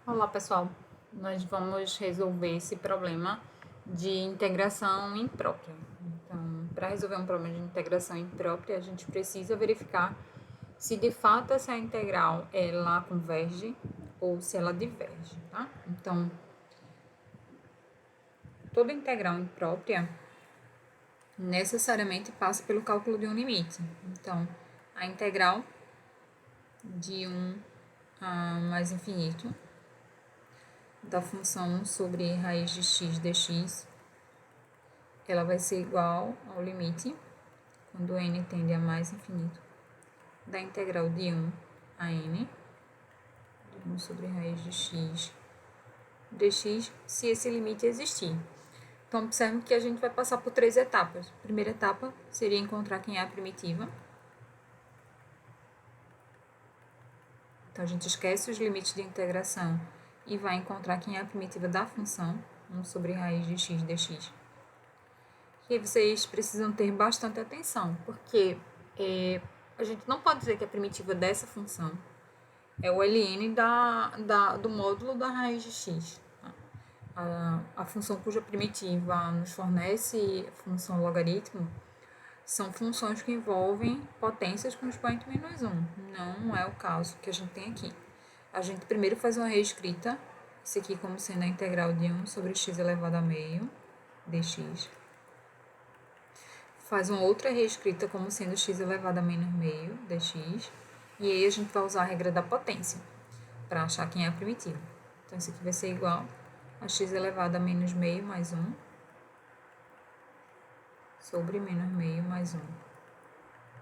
Olá, pessoal. Nós vamos resolver esse problema de integração imprópria. Então, para resolver um problema de integração imprópria, a gente precisa verificar se de fato essa integral ela converge ou se ela diverge, tá? Então, toda integral imprópria necessariamente passa pelo cálculo de um limite. Então, a integral de 1 a mais infinito da função sobre raiz de x dx, ela vai ser igual ao limite, quando n tende a mais infinito, da integral de 1 a n, de 1 sobre raiz de x dx, se esse limite existir. Então, observe que a gente vai passar por 3 etapas. A primeira etapa seria encontrar quem é a primitiva. Então, a gente esquece os limites de integração e vai encontrar quem é a primitiva da função, 1 sobre raiz de x dx. E aí vocês precisam ter bastante atenção, porque a gente não pode dizer que a primitiva dessa função é o ln do módulo da raiz de x. A função cuja primitiva nos fornece função logaritmo são funções que envolvem potências com expoente menos 1. Não é o caso que a gente tem aqui. A gente primeiro faz uma reescrita, isso aqui como sendo a integral de 1 sobre x elevado a meio dx. Faz uma outra reescrita como sendo x elevado a menos meio dx. E aí a gente vai usar a regra da potência para achar quem é a primitiva. Então, isso aqui vai ser igual a x elevado a menos meio mais 1 sobre menos meio mais 1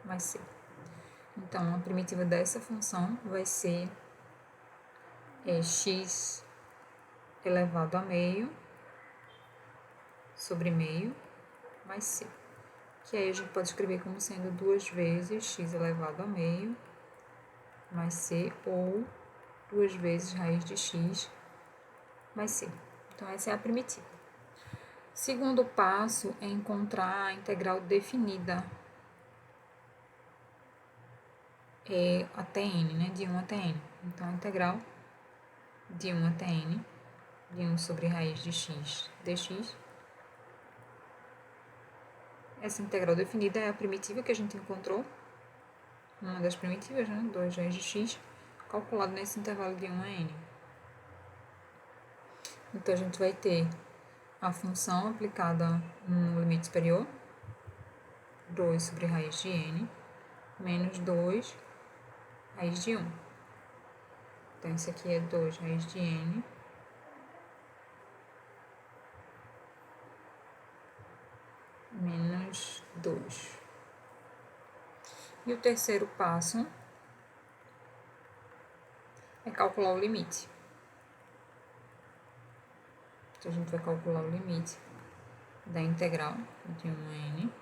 mais c. Então, a primitiva dessa função vai ser x elevado a meio sobre meio mais c. Que aí a gente pode escrever como sendo 2 vezes x elevado a meio mais c, ou 2 vezes raiz de x mais c. Então, essa é a primitiva. Segundo passo é encontrar a integral definida até n, né? De 1 até n. Então, a integral de 1 até n, de 1 sobre raiz de x dx. Essa integral definida é a primitiva que a gente encontrou, uma das primitivas, né? 2 raiz de x, calculado nesse intervalo de 1 a n. Então, a gente vai ter a função aplicada no limite superior, 2 sobre raiz de n, menos 2 raiz de 1. Então, isso aqui é 2 raiz de n menos 2. E o terceiro passo é calcular o limite. Então, a gente vai calcular o limite da integral de 1 a n,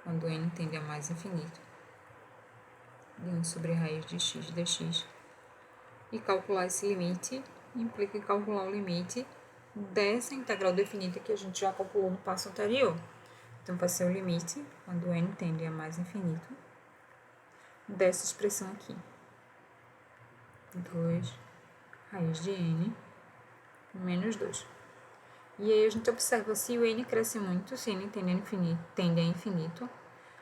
quando n tende a mais infinito, de 1 sobre raiz de x dx. E calcular esse limite implica calcular o limite dessa integral definida que a gente já calculou no passo anterior. Então, vai ser o limite, quando n tende a mais infinito, dessa expressão aqui. 2 raiz de n menos 2. E aí a gente observa se o n cresce muito, se n tende a infinito,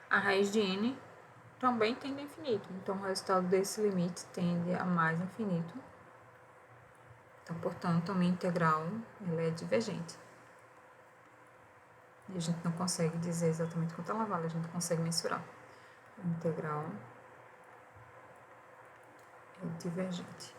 a raiz de n também tende a infinito. Então, o resultado desse limite tende a mais infinito. Então, portanto, a minha integral ela é divergente. E a gente não consegue dizer exatamente quanto ela vale, a gente consegue mensurar. A integral é divergente.